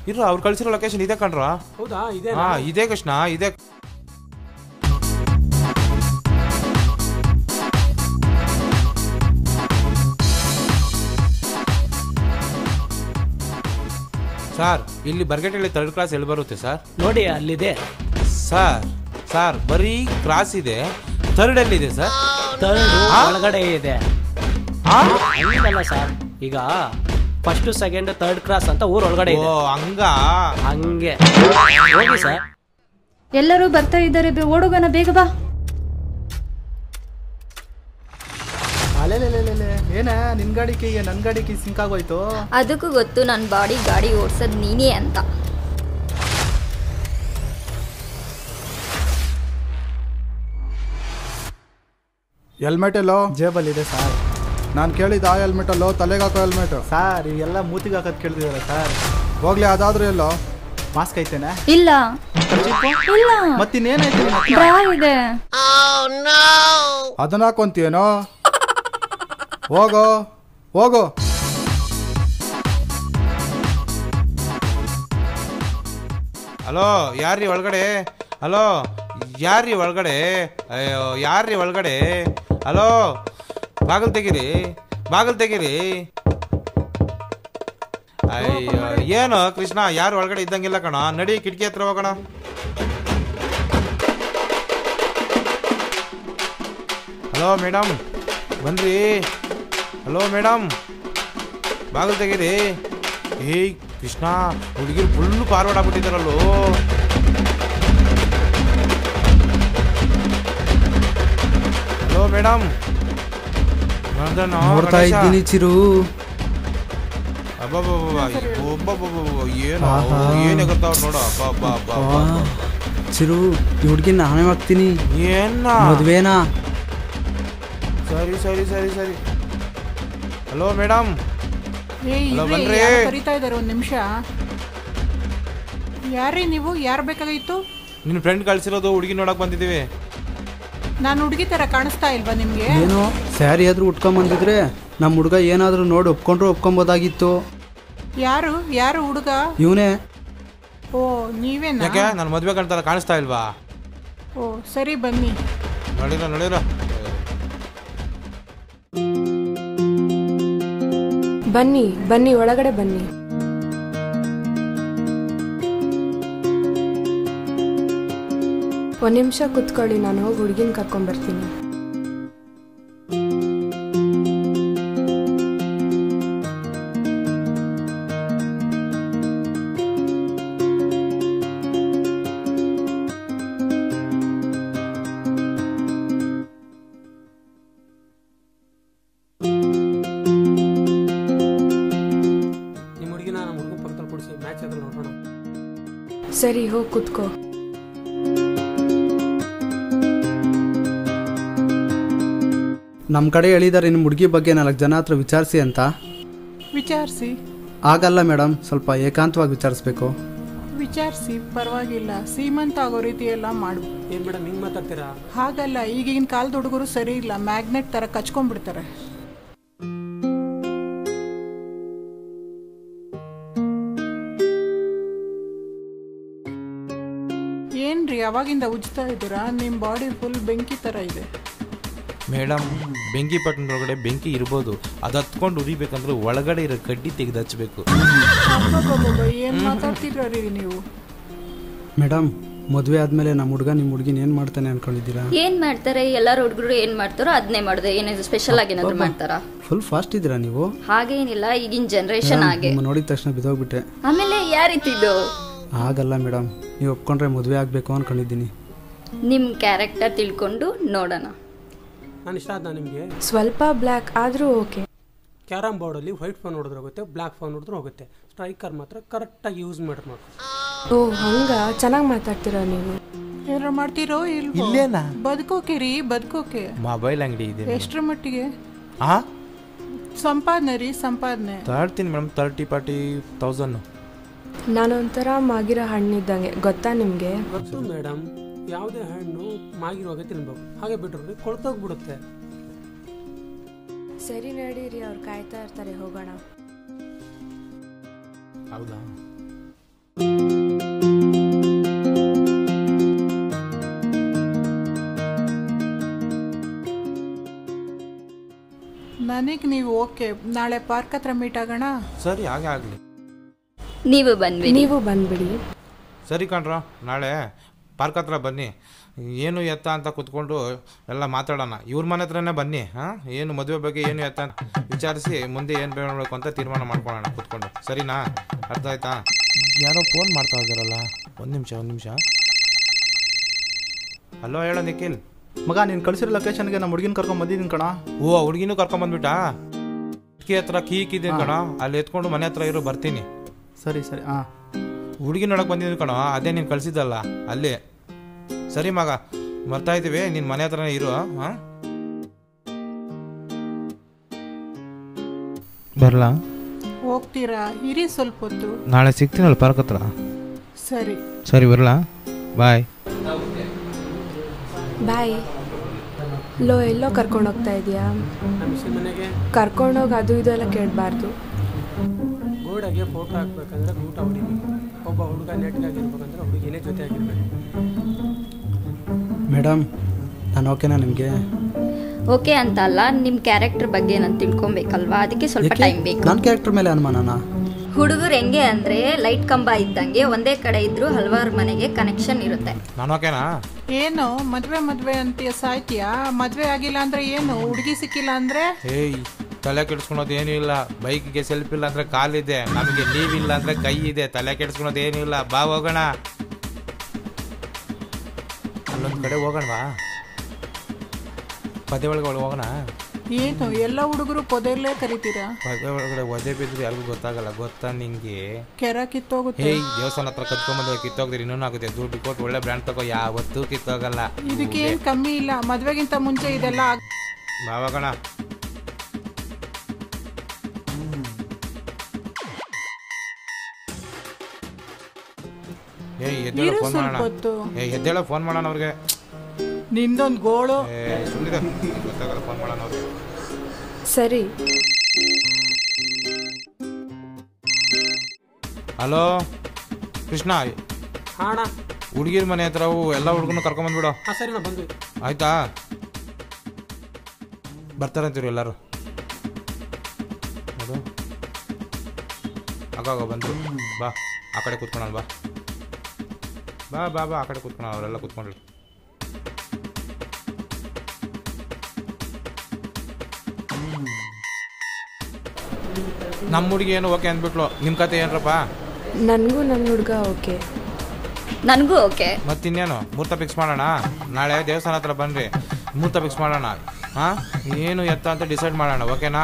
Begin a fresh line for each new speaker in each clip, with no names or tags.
ಇರೋ ಅವ್ರು ಕಳ್ಸಿರೋ ಲೊಕೇಶನ್ ಇದೆ ಕಣ್ರ.
ಹೌದಾ? ಇದೆ.
ಇದೆ ಕೃಷ್ಣ, ಇದೆ. ಸರ್ ಇಲ್ಲಿ ಬರ್ಗೇಟಲ್ಲಿ 3rd ಕ್ಲಾಸ್ ಎಲ್ಲಿ ಬರುತ್ತೆ ಸರ್?
ನೋಡಿ ಅಲ್ಲಿದೆ
ಸರ್ ಬರೀ ಕ್ರಾಸ್ ಇದೆ, 3rd ಎಲ್ಲಿದೆ ಸರ್?
3rd ಒಳಗಡೆ ಇದೆ. ಹಂಗಲ್ಲ ಸರ್, ಈಗ 1st 2nd 3rd ಕ್ರಾಸ್ ಅಂತ ಊರ್ ಒಳಗಡೆ ಇದೆ. ಹಂಗೆ ಹೋಗಿ ಸರ್.
ಎಲ್ಲರೂ ಬರ್ತಾ ಇದ್ದಾರೆ, ಓಡೋಗನ, ಬೇಗ ಬಾ.
ಏನ ನಿನ್ ಗಾಡಿಗೆ ನನ್ ಗಾಡಿಗೆ ಸಿಂಕ್ ಆಗೋಯ್ತು?
ಅದಕ್ಕೂ ಗೊತ್ತು ನನ್ನ ಬಾಡಿ ಗಾಡಿ ಓಡ್ಸೋದ್ ನೀನೇ ಅಂತ.
ಹೆಲ್ಮೆಟ್ ಎಲ್ಲೋ?
ಜೇಬಲ್ಲಿದೆ ಸರ್.
ನಾನು ಕೇಳಿದ ಆ ಹೆಲ್ಮೆಟ್ ಅಲ್ಲೋ, ತಲೆಗೆ ಹಾಕೋ ಹೆಲ್ಮೆಟ್?
ಸರ್ ಇವೆಲ್ಲ ಮೂತಿಗೆ ಹಾಕೋದು ಕೇಳಿದಿರಲ್ಲ ಸರ್.
ಹೋಗ್ಲಿ, ಅದಾದ್ರೂ ಎಲ್ಲೋ?
ಮಾಸ್ಕ್ ಐತೇನೆ?
ಇಲ್ಲ.
ಮತ್ತಿನ್ನೇನೈತೆ?
ಇದೆ.
ಅದನ್ನ ಹಾಕೊಂತೀಯೇನೋ? ಹೋಗೋ.
ಹಲೋ, ಯಾರ್ರೀ ಒಳಗಡೆ? ಹಲೋ, ಯಾರ್ರೀ ಒಳಗಡೆ? ಅಯ್ಯೋ, ಯಾರ್ರೀ ಒಳಗಡೆ? ಹಲೋ, ಬಾಗಿಲು ತೆಗೀರಿ. ಅಯ್ಯೋ, ಏನು ಕೃಷ್ಣ, ಯಾರು ಒಳಗಡೆ ಇದ್ದಂಗಿಲ್ಲ ಕಣ. ನಡಿ, ಕಿಟಕಿ ಹತ್ರ ಹೋಗೋಣ. ಹಲೋ ಮೇಡಮ್, ಬನ್ರಿ. ಹಲೋ ಮೇಡಮ್, ಬಾಗಿಲು ತೆಗೀರಿ. ಏಯ್ ಕೃಷ್ಣ, ಹುಡುಗಿರು ಫುಲ್ಲು ಫಾರ್ವರ್ಡ್ ಆಗ್ಬಿಟ್ಟಿದ್ದಾರಲ್ಲೋ. ಹಲೋ ಮೇಡಮ್,
ನೋಡ್ತಾ ಇದ್ದೀನಿ ಚಿರು.
ಏನೇ ಗೊತ್ತಾವ್ ನೋಡ.
ಚಿರು, ಈ ಹುಡುಗಿ ನಾನೇ ಮಾಡ್ತೀನಿ. ಮದುವೆನಾ?
ಸರಿ. ಹಲೋ ಮೇಡಮ್,
ಕರೀತಾ ಇದ್ದಾರೆ, 1 ನಿಮಿಷ. ಯಾರೇ ನೀವು? ಯಾರು ಬೇಕಾಗಿತ್ತು?
ನಿನ್ನ ಫ್ರೆಂಡ್ ಕಳ್ಸಿರೋದು, ಹುಡುಗಿ ನೋಡಕ್ ಬಂದಿದ್ದೀವಿ.
ನಾನು ಹುಡುಗಿ ತರ ಕಾಣಿಸ್ತಾ ಇಲ್ವಾ ನಿಮ್ಗೆ?
ಏನೋ ಸ್ಯಾರಿ ಆದ್ರೂ ಉಟ್ಕೊಂಬಂದಿದ್ರೆ ನಮ್ಮ ಹುಡುಗ ಏನಾದ್ರೂ ನೋಡಿ ಒಪ್ಕೊಂಬೋದಾಗಿತ್ತು.
ಯಾರು ಹುಡುಗ?
ಇವನೇ.
ಓ, ನೀವೇನಾ?
ಯಾಕೆ ನನ್ನ ಮದುವೆ ಕಣ್ತರ ಕಾಣಿಸ್ತಾ ಇಲ್ವಾ?
ಓ ಸರಿ, ಬನ್ನಿ.
ನೋಡಿರ
ಬನ್ನಿ ಒಳಗಡೆ ಬನ್ನಿ. ಒಂದು ನಿಮಿಷ ಕುತ್ಕೊಳ್ಳಿ, ನಾನು ಹೋಗಿ ಹುಡುಗಿನ ಕರ್ಕೊಂಡ್ಬರ್ತೀನಿ. ಸರಿ, ಹೋಗಿ ಕುತ್ಕೋ.
ನಮ್ಮ ಕಡೆ ಹೇಳಿದ್ದಾರೆ ನಿಮ್ಮ ಹುಡುಗಿ ಬಗ್ಗೆ 4 ಜನ ಹತ್ರ ವಿಚಾರಿಸಿ ಅಂತ.
ವಿಚಾರಿಸಿ.
ಆಗಲ್ಲ ಮೇಡಮ್, ಸ್ವಲ್ಪ ಏಕಾಂತವಾಗಿ ವಿಚಾರಿಸ್ಬೇಕು.
ವಿಚಾರಿಸಿ, ಪರವಾಗಿಲ್ಲ. ಸೀಮಂತ ಆಗೋ ರೀತಿ ಎಲ್ಲ ಮಾಡು.
ಏನ್ ಮೇಡಮ್ ಹಿಂಗ್ ಮಾತಾಡ್ತೀರಾ?
ಹಾಗಲ್ಲ, ಈಗಿನ ಕಾಲದ ಹುಡುಗರು ಸರಿ ಇಲ್ಲ, ಮ್ಯಾಗ್ನೆಟ್ ತರ ಕಚ್ಕೊಂಡ್ಬಿಡ್ತಾರೆ. ಏನ್ರಿ ಅವಾಗಿಂದ ಉಜ್ತಾ ಇದ್ದೀರಾ? ನಿಮ್ಮ ಬಾಡಿ ಫುಲ್ ಬೆಂಕಿ ತರ ಇದೆ.
ಮೇಡಮ್, ಬೆಂಕಿ ಪಟ್ಟಣದೊಳಗಡೆ ಬೆಂಕಿ ಇರ್ಬೋದು, ಅದು ಹತ್ಕೊಂಡು ಉರಿಬೇಕಂದ್ರೆ ಒಳಗಡೆ ಇರೋ ಕಡ್ಡಿ ತೆಗೆದು ಹಚ್ಚಬೇಕು.
ಏನ್ ಮಾತಾಡ್ತಿದ್ರಿ ನೀವು?
ಮೇಡಮ್, ಮದುವೆ ಆದ್ಮೇಲೆ ನಮ್ಮ ಹುಡುಗ ನಿಮ್ಮ ಹುಡುಗಿನ ಏನ್ ಮಾಡ್ತಾನೆ ಅನ್ಕೊಂಡಿದ್ದೀರಾ?
ಏನ್ ಮಾಡ್ತಾರೆ? ಎಲ್ಲಾರು ಹುಡುಗರು ಏನ್ ಮಾಡ್ತಾರೋ ಅದನ್ನೇ ಮಾಡೋದು. ಏನಾದ್ರು ಸ್ಪೆಷಲ್ ಆಗಿ ಏನಾದ್ರು ಮಾಡ್ತಾರಾ?
ಫುಲ್ ಫಾಸ್ಟ್ ಇದ್ದೀರಾ ನೀವು.
ಹಾಗೇನಿಲ್ಲ, ಈಗಿನ ಜನರೇಷನ್ ಹಾಗೆ.
ನೋಡಿದ ತಕ್ಷಣ ಬಿದ್ದೋಗ್ಬಿಟ್ಟೆ.
ಆಮೇಲೆ ಯಾರಿತ್ತಿದ್ದು?
ಆಗಲ್ಲ ಮೇಡಮ್, ನೀವು ಒಪ್ಕೊಂಡ್ರೆ ಮದುವೆ ಆಗ್ಬೇಕು ಅನ್ಕೊಂಡಿದ್ದೀನಿ.
ನಿಮ್ ಕ್ಯಾರೆಕ್ಟರ್ ತಿಳ್ಕೊಂಡು ನೋಡೋಣ.
ನಾನು ಇಷ್ಟ ಆದ ನಿಮಗೆ?
ಸ್ವಲ್ಪ ಬ್ಲ್ಯಾಕ್ ಆದ್ರೂ ಓಕೆ.
ಕ್ಯಾರಮ್ ಬೋರ್ಡಲ್ಲಿ ವೈಟ್ ಫೋನ್ ನೋಡಿದ್ರೆ ಹೋಗುತ್ತೆ, ಬ್ಲ್ಯಾಕ್ ಫೋನ್ ನೋಡಿದ್ರೆ ಹೋಗುತ್ತೆ. ಸ್ಟ್ರೈಕರ್ ಮಾತ್ರ ಕರೆಕ್ಟಾಗಿ ಯೂಸ್ ಮಾಡಿ.
ಓ ಹಂಗ, ಚೆನ್ನಾಗಿ ಮಾತಾಡ್ತೀರಾ ನೀವು.
ಏನಾರು ಮಾಡ್ತೀರೋ
ಇಲ್ಲೇನಾ?
ಬದುಕೋಕೆ ಬದುಕೋಕೆ
ಮೊಬೈಲ್ ಅಂಗಡಿ ಇದೆ.
ಎಷ್ಟರ ಮಟ್ಟಿಗೆ ಸಂಪಾದನೆ
ತರ್ತೀನಿ ಮೇಡಮ್, 30-40,000.
ನಾನೊಂಥರ ಮಾಗಿರೋ ಹಣ್ಣಿದ್ದಂಗೆ, ಗೊತ್ತಾ ನಿಮಗೆ?
ಗೊತ್ತು ಮೇಡಮ್, ಯಾವುದೇ ಹಣ್ಣು ಮಾಗಿರುವಾಗ ತಿನ್ಬೇಕು, ಹಾಗೆ ಬಿಟ್ಟರೆ ಕೊಳ್ತೋಗ್ಬಿಡುತ್ತೆ.
ಸರಿ ನಡೀರಿ, ಅವ್ರು ಕಾಯ್ತಾ ಇರ್ತಾರೆ, ಹೋಗೋಣ.
ಹೌದಾ?
ನನಗೆ ನೀವು ಓಕೆ, ನಾಳೆ ಪಾರ್ಕ್ ಹತ್ರ ಮೀಟ್ ಆಗೋಣ.
ಸರಿ, ಹಾಗೆ ಆಗಲಿ.
ನೀವು ಬಂದ್ಬಿಡಿ.
ಸರಿ ಕಣ್ರ, ನಾಳೆ ಪಾರ್ಕ್ ಹತ್ರ ಬನ್ನಿ. ಏನು ಎತ್ತ ಅಂತ ಕೂತ್ಕೊಂಡು ಎಲ್ಲ ಮಾತಾಡೋಣ. ಇವ್ರ ಮನೆ ಹತ್ರನೇ ಬನ್ನಿ. ಏನು ಮದುವೆ ಬಗ್ಗೆ ಏನು ಎತ್ತ ವಿಚಾರಿಸಿ ಮುಂದೆ ಏನು ಬೇಡಬೇಕು ಅಂತ ತೀರ್ಮಾನ ಮಾಡ್ಕೊಳ್ಳೋಣ ಕೂತ್ಕೊಂಡು. ಸರಿನಾ? ಅರ್ಥ ಆಯ್ತಾ? ಯಾರೋ ಫೋನ್ ಮಾಡ್ತಾ ಇದ್ದಾರಲ್ಲ. ಒಂದು ನಿಮಿಷ. ಹಲೋ, ಹೇಳೋ ನಿಖಿಲ್.
ಮಗ, ನೀನು ಕಳಿಸಿರೋ ಲೊಕೇಶನ್ಗೆ ನಮ್ಮ ಹುಡುಗಿನ ಕರ್ಕೊಂಡ್ ಬಂದಿದ್ದೀನಿ ಕಣ.
ಓ, ಹುಡುಗಿನೂ ಕರ್ಕೊಂಬಂದ್ಬಿಟ್ಟಾ? ಕೀ ಹತ್ರ ಕೀಕಿದ್ದೀನಿ ಕಣ. ಅಲ್ಲಿ ಎತ್ಕೊಂಡು ಮನೆ ಹತ್ರ ಇರೋ, ಬರ್ತೀನಿ.
ಸರಿ. ಹಾಂ,
ಹುಡುಗಿ ನೋಡಕ್ಕೆ ಬಂದಿದ್ದೀನಿ ಕಣ. ಅದೇ ನೀನು ಕಳಿಸಿದ್ದಲ್ಲ ಅಲ್ಲಿ. ಸರಿ ಮಗ, ಬರ್ತಾ ಇದ್ದೀವಿ. ನಿನ್ನ ಮನೆ ಹತ್ರನೇ ಇರು. ಹಾಂ, ಬರಲಾ?
ಹೋಗ್ತೀರಾ? ಇರಿ ಸ್ವಲ್ಪ ಹೊತ್ತು.
ನಾಳೆ ಸಿಗ್ತೀನಲ್ಲ ಪಾರ್ಕ್ ಹತ್ರ.
ಸರಿ,
ಬರಲಾ? ಬಾಯ್.
ಎಲ್ಲೋ ಕರ್ಕೊಂಡೋಗ್ತಾ ಇದೆಯಾ? ಕರ್ಕೊಂಡೋಗಿ ಅದು ಇದು ಎಲ್ಲ ಕೇಳಬಾರ್ದು.
ಗೋಡೆಗೆ ಫೋಟೋ ಹಾಕ್ಬೇಕಂದ್ರೆ ಊಟ ಹೊಡಿಬೇಕು. ಒಬ್ಬ ಹುಡುಗ ನೆಟ್ಗಾಗಿರ್ಬೇಕಂದ್ರೆ ಹುಡುಗಿನೇ ಜೊತೆ ಆಗಿರ್ಬೇಕು.
ಮೇಡಮ್, ನಾನು ಓಕೆನಾ ನಿಮಗೆ?
ಓಕೆ ಅಂತ ಅಲ್ಲ, ನಿಮ್ಮ ಕ್ಯಾರೆಕ್ಟರ್ ಬಗ್ಗೆ ನಾನು ತಿಳ್ಕೊಬೇಕಲ್ವಾ, ಅದಕ್ಕೆ ಸ್ವಲ್ಪ ಟೈಮ್ ಬೇಕು.
ನನ್ನ ಕ್ಯಾರೆಕ್ಟರ್ ಮೇಲೆ ಅನುಮಾನನಾ?
ಹುಡುಗರು ಹೆಂಗೆ ಅಂದ್ರೆ ಲೈಟ್ ಕಂಬ ಇದ್ದಂಗೆ, ಒಂದೇ ಕಡೆ ಇದ್ರು ಹಲವಾರು ಮನೆಗೆ ಕನೆಕ್ಷನ್ ಇರುತ್ತೆ.
ನಾನು ಓಕೆನಾ?
ಏನು ಮದ್ವೆ ಅಂತೀಯ? ಸಾಯ್ತೀಯಾ? ಮದ್ವೆ ಆಗಿಲ್ಲ ಅಂದ್ರೆ ಏನು? ಹುಡುಗಿ ಸಿಕ್ಕಿಲ್ಲ ಅಂದ್ರೆ?
ಏಯ್, ತಲೆ ಕೆಡಿಸ್ಕೊಳೋದು ಏನೂ ಇಲ್ಲ. ಬೈಕ್ಗೆ ಸೆಲ್ಫ್ ಇಲ್ಲ ಅಂದ್ರೆ ಕಾಲಿದೆ, ನಮಗೆ ನೀವಿಲ್ಲ ಅಂದ್ರೆ ಕೈ ಇದೆ. ತಲೆ ಕೆಡಿಸ್ಕೊಳೋದು ಏನೂ ಇಲ್ಲ. ಬಾ ಹೋಗೋಣ, ಅಲ್ಲೊಂದು ಕಡೆ ಹೋಗೋಣವಾ? ಪದೇ ಒಳಗೆ ಹೋಗೋಣ.
ಏನು ಎಲ್ಲ ಹುಡುಗರು ಪೊದೆಲ್ಲೇ ಕರಿತೀರಾ?
ಪದೇ ಒಳಗಡೆ ಒದೆ ಬಿದ್ರೆ ಯಾರಿಗೂ ಗೊತ್ತಾಗಲ್ಲ, ಗೊತ್ತಾ ನಿಂಗೆ?
ಕೆರ ಕಿತ್ತೋಗುತ್ತೆ.
ಏಯ್, ದೇವಸ್ಥಾನ ಹತ್ರ ಕತ್ಕೊಂಬಂದ್ರೆ ಕಿತ್ತೋಗ್ದಿರಿ ಇನ್ನೂ ಆಗುತ್ತೆ. ದುಡ್ಡು ಕೊಟ್ಟು ಒಳ್ಳೆ ಬ್ರ್ಯಾಂಡ್ ತಗೋ, ಯಾವತ್ತೂ ಕಿತ್ತೋಗಲ್ಲ.
ಇದಕ್ಕೆ ಏನು ಕಮ್ಮಿ ಇಲ್ಲ. ಮದ್ವೆಗಿಂತ ಮುಂಚೆ ಇದೆಲ್ಲ
ಬಾ ಹೋಗೋಣ. ಎದ್ದೇಳೋ, ಫೋನ್ ಮಾಡೋಣ ಅವ್ರಿಗೆ.
ನಿಂದೊಂದು ಗೋಳು.
ಸುಮ್ಮನೆ ಗೊತ್ತಾಗಲ್ಲ, ಫೋನ್ ಮಾಡೋಣ ಅವ್ರಿಗೆ.
ಸರಿ.
ಹಲೋ ಕೃಷ್ಣ, ಹುಡುಗಿರ ಮನೆ ಹತ್ರ ಎಲ್ಲ ಹುಡುಗನು ಕರ್ಕೊಂಬಂದ್ಬಿಡು. ಆಯ್ತಾ? ಬರ್ತಾರಂತೀರಿ ಎಲ್ಲರೂ. ಅದು ಆಗಾಗ ಬಂದು ಬಾ, ಆ ಕಡೆ ಕೂತ್ಕೊಳ್ಳೋಣ. ಬಾ ಆ ಕಡೆ ಕೂತ್ಕೊಳ್ಳೋಣ. ಅವರೆಲ್ಲ ಕೂತ್ಕೊಂಡ್ರಿ. ನಮ್ಮ ಹುಡುಗಿ ಏನು ಓಕೆ ಅಂದ್ಬಿಟ್ಲು. ನಿಮ್ಮ ಕತೆ ಏನ್ರಪ್ಪ?
ನನಗೂ ನನ್ನ ಹುಡುಗ ಓಕೆ.
ನನಗೂ ಓಕೆ.
ಮತ್ತಿನ್ನೇನು, ಮುಹೂರ್ತ ಫಿಕ್ಸ್ ಮಾಡೋಣ. ನಾಳೆ ದೇವಸ್ಥಾನ ಹತ್ರ ಬನ್ನಿರಿ, ಮುಹೂರ್ತ ಫಿಕ್ಸ್ ಮಾಡೋಣ. ಏನು ಎತ್ತ ಅಂತ ಡಿಸೈಡ್ ಮಾಡೋಣ. ಓಕೆನಾ?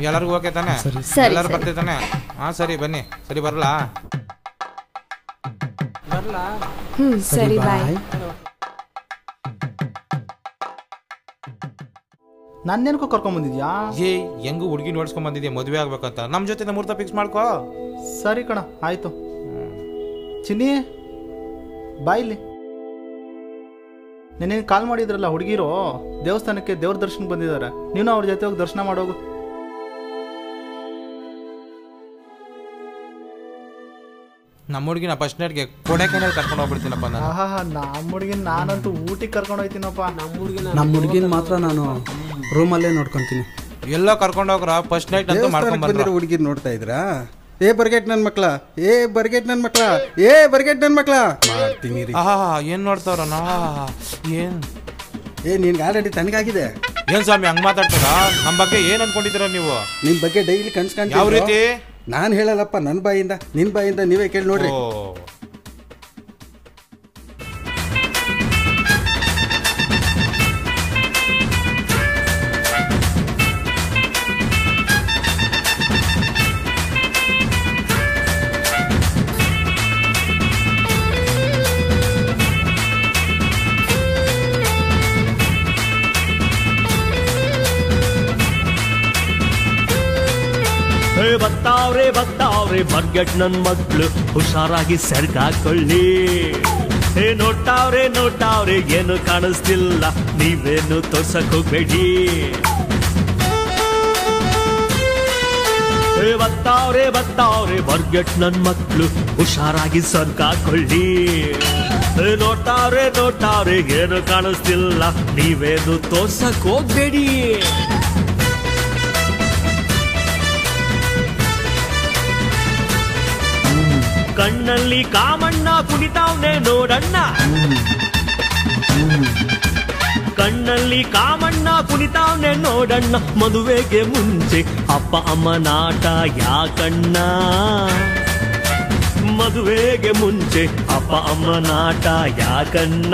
ಎಲ್ಲರಿಗೂ ಓಕೆ ತಾನೆ? ಎಲ್ಲರೂ ಬರ್ತೀವಿ ತಾನೆ? ಸರಿ, ಬನ್ನಿ. ಸರಿ, ಬರಲಾ?
ಸರಿ, ಬಾಯ್.
ನನ್ನೇನಕ್ಕೂ ಕರ್ಕೊಂಬಂದಿದ್ಯಾ?
ಹೆಂಗು ಹುಡುಗಿ ನೋಡ್ಸ್ಕೊಂಡ್ ಬಂದಿದ್ಯಾ ಮದುವೆ ಆಗ್ಬೇಕಂತ. ನಮ್ಮ ಜೊತೆ ಮುಹೂರ್ತ ಫಿಕ್ಸ್ ಮಾಡ್ಕೋ.
ಸರಿ ಕಣ, ಆಯ್ತು. ಚಿನ್ನಿ, ಬಾಯಿಲಿ. ನೆನ್ನೆ ಕಾಲ್ ಮಾಡಿದ್ರಲ್ಲ ಹುಡುಗಿರು, ದೇವಸ್ಥಾನಕ್ಕೆ ದೇವ್ರ ದರ್ಶನ ಬಂದಿದ್ದಾರೆ. ನೀನು ಅವ್ರ ಜೊತೆ ಹೋಗಿ ದರ್ಶನ ಮಾಡೋಗು.
ನಮ್ಮ ಹುಡುಗಿನ ಫಸ್ಟ್ ನೈಟ್ಗೆ ಕೊಡೈಕೆನಾಲ್ ಕರ್ಕೊಂಡು ಹೋಗ್ಬಿಡ್ತೀನಪ್ಪ ನಾನು.
ನಮ್ಮ ಹುಡುಗಿನ ನಾನಂತೂ ಊಟಿಗೆ ಕರ್ಕೊಂಡು ಹೋಗ್ತೀನಪ್ಪ.
ನಮ್ಮ ಹುಡುಗಿನ ಮಾತ್ರ ನಾನು ರೂಮಲ್ಲೇ ನೋಡ್ಕೊಂತೀನಿ.
ಎಲ್ಲೋ ಕರ್ಕೊಂಡು ಹೋಗ್ರ, ಫಸ್ಟ್ ನೈಟ್ ಅಂತ ಮಾಡ್ಕೊಂಡು ಬಂದಿರೋ
ಹುಡುಗಿರ್ ನೋಡ್ತಾ ಇದ್ರಾ? ಬರ್ಗೆಟ್ ನನ್ನ ಮಕ್ಳ, ಬರ್ಗೆಟ್ ನನ್ನ ಮಕ್ಳ, ಬರ್ಗೆಟ್ ನನ್ನ ಮಕ್ಳ ಮಾಡ್ತೀನಿ.
ಏನ್ ನೋಡ್ತಾವ್ರ? ಏನ್
ನಿನ್ಗೆ ಆಲ್ರೆಡಿ ತನಗಾಗಿದೆ.
ಏನ್ ಸ್ವಾಮಿ ಹಂಗ್ ಮಾತಾಡ್ತಾರ? ನಮ್ಮ ಬಗ್ಗೆ ಏನ್ ಅನ್ಕೊಂಡಿದ್ದೀರ ನೀವು?
ನಿಮ್ ಬಗ್ಗೆ ಡೈಲಿ ಕನ್ಸ್ಕೊಂಡ್
ಯಾವ ರೀತಿ?
ನಾನು ಹೇಳಲ್ಲಪ್ಪ, ನನ್ನ ಬಾಯಿಂದ ನಿನ್ ಬಾಯಿಂದ ನೀವೇ ಕೇಳಿ ನೋಡ್ರಿ.
ಬರ್ತಾವ್ರೆ ಬರ್ಗೆಟ್ ನನ್ ಮಕ್ಳು, ಹುಷಾರಾಗಿ ಸೆರ್ಗಾಕೊಳ್ಳಿ. ನೋಡ್ತಾವ್ರೆ ಏನು ಕಾಣಿಸ್ತಿಲ್ಲ, ನೀವೇನು ತೋರ್ಸಕ್ ಹೋಗ್ಬೇಡಿ. ಬರ್ತಾವ್ರೆ ಬರ್ಗೆಟ್ ನನ್ ಮಕ್ಳು ಹುಷಾರಾಗಿ ಸರ್ಕಾಕೊಳ್ಳಿ ನೋಡ್ತಾವ್ರೆ ಏನು ಕಾಣಿಸ್ತಿಲ್ಲ ನೀವೇನು ತೋರ್ಸಕ್ ಹೋಗ್ಬೇಡಿ ಕಣ್ಣಲ್ಲಿ ಕಾಮಣ್ಣ ಕುಣಿತಾವ್ನೆ ನೋಡಣ್ಣ ಕಣ್ಣಲ್ಲಿ ಕಾಮಣ್ಣ ಕುಣಿತಾವ್ನೆ ನೋಡಣ್ಣ ಮದುವೆಗೆ ಮುಂಚೆ ಅಪ್ಪ ಅಮ್ಮನಾಟ ಯಾಕಣ್ಣ ಮದುವೆಗೆ ಮುಂಚೆ ಅಪ್ಪ ಅಮ್ಮನಾಟ ಯಾಕಣ್ಣ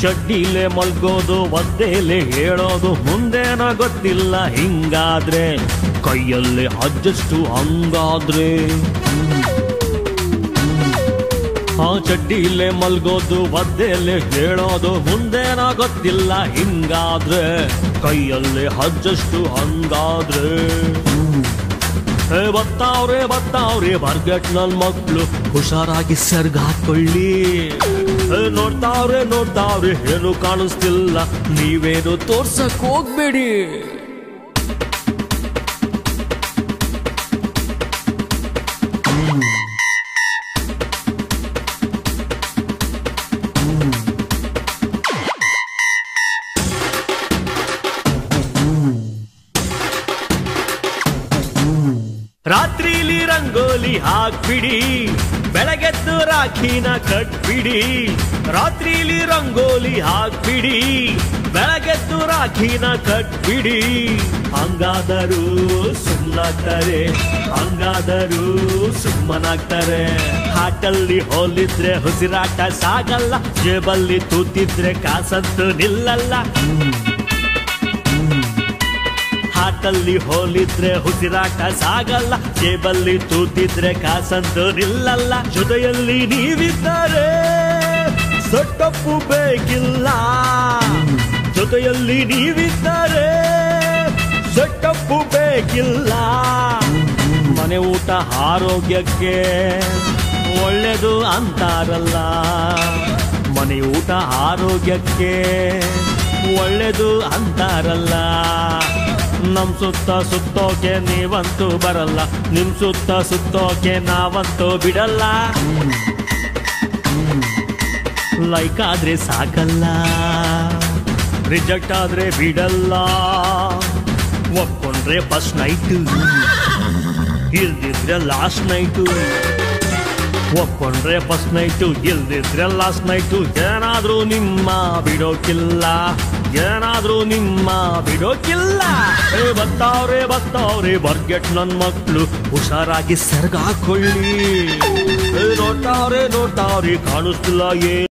ಚಡ್ಡಿಲೆ ಮಲ್ಗೋದು ಒದ್ದೇಲೆ ಹೇಳೋದು ಮುಂದೇನ ಗೊತ್ತಿಲ್ಲ ಹಿಂಗಾದ್ರೆ ಕೈಯಲ್ಲಿ ಅಡ್ಜಸ್ಟು ಹಂಗಾದ್ರೆ ಆ ಚಡ್ಡಿಲೆ ಮಲ್ಗೋದು ಒದ್ದೇಲೆ ಹೇಳೋದು ಮುಂದೇನ ಗೊತ್ತಿಲ್ಲ ಹಿಂಗಾದ್ರೆ ಕೈಯಲ್ಲಿ ಅಡ್ಜಸ್ಟು ಹಂಗಾದ್ರೆ ಬರ್ತಾವ್ರೆ ಬರ್ಗೆಟ್ ನನ್ ಮಕ್ಳು ಹುಷಾರಾಗಿ ಸರ್ಗಾಕೊಳ್ಳಿ ನೋಡ್ತಾವ್ರೆ ಏನು ಕಾಣಿಸ್ತಿಲ್ಲ ನೀವೇನು ತೋರ್ಸಕ್ ಹೋಗ್ಬೇಡಿ ರಾತ್ರಿಲಿ ರಂಗೋಲಿ ಹಾಕ್ಬಿಡಿ ಬೆಳಗೆದ್ದು ರಾಖಿನ ಕಟ್ಬಿಡಿ ರಾತ್ರಿಲಿ ರಂಗೋಲಿ ಹಾಕ್ಬಿಡಿ ಬೆಳಗೆದ್ದು ರಾಖಿನ ಕಟ್ಬಿಡಿ ಹಂಗಾದರೂ ಸುಮ್ಮನಾಗ್ತಾರೆ ಹಾಟಲ್ಲಿ ಹೋಲಿದ್ರೆ ಉಸಿರಾಟ ಸಾಗಲ್ಲ ಜೇಬಲ್ಲಿ ತೂತಿದ್ರೆ ಕಾಸಂತೂ ನಿಲ್ಲಲ್ಲ ಹಾಟಲ್ಲಿ ಹೋಲಿದ್ರೆ ಉಸಿರಾಟ ಸಾಗಲ್ಲ ಜೇಬಲ್ಲಿ ತೂತಿದ್ರೆ ಕಾಸಂತೂ ನಿಲ್ಲಲ್ಲ ಜೊತೆಯಲ್ಲಿ ನೀವಿದ್ದಾರೆ ಸೊಟ್ಟಪ್ಪು ಬೇಕಿಲ್ಲ ಜೊತೆಯಲ್ಲಿ ನೀವಿದ್ದಾರೆ ಸೊಟ್ಟಪ್ಪು ಬೇಕಿಲ್ಲ ಮನೆ ಊಟ ಆರೋಗ್ಯಕ್ಕೆ ಒಳ್ಳೆದು ಅಂತಾರಲ್ಲ ಮನೆ ಊಟ ಆರೋಗ್ಯಕ್ಕೆ ಒಳ್ಳೆದು ಅಂತಾರಲ್ಲ ನಮ್ ಸುತ್ತೋಕೆ ನೀವಂತೂ ಬರಲ್ಲ ನಿಮ್ ಸುತ್ತೋಕೆ ನಾವಂತೂ ಬಿಡಲ್ಲ ಲೈಕ್ ಆದ್ರೆ ಸಾಕಲ್ಲ ರಿಜೆಕ್ಟ್ ಆದ್ರೆ ಬಿಡಲ್ಲ ಒಪ್ಕೊಂಡ್ರೆ ಫಸ್ಟ್ ನೈಟ್ ಇಲ್ದಿದ್ರೆ ಲಾಸ್ಟ್ ನೈಟು ಒಪ್ಕೊಂಡ್ರೆ ಫಸ್ಟ್ ನೈಟು ಇಲ್ದಿದ್ರೆ ಲಾಸ್ಟ್ ನೈಟು ಏನಾದ್ರೂ ನಿಮ್ಮ ಬಿಡೋಕಿಲ್ಲ ಬರ್ತಾವ್ರೆ ಬರ್ಗೆಟ್ ನನ್ ಮಕ್ಳು ಹುಷಾರಾಗಿ ಸರ್ಗಾಕೊಳ್ಳಿ ನೋಡ್ತಾವ್ರೆ ಕಾಣಿಸ್ತಿಲ್ಲ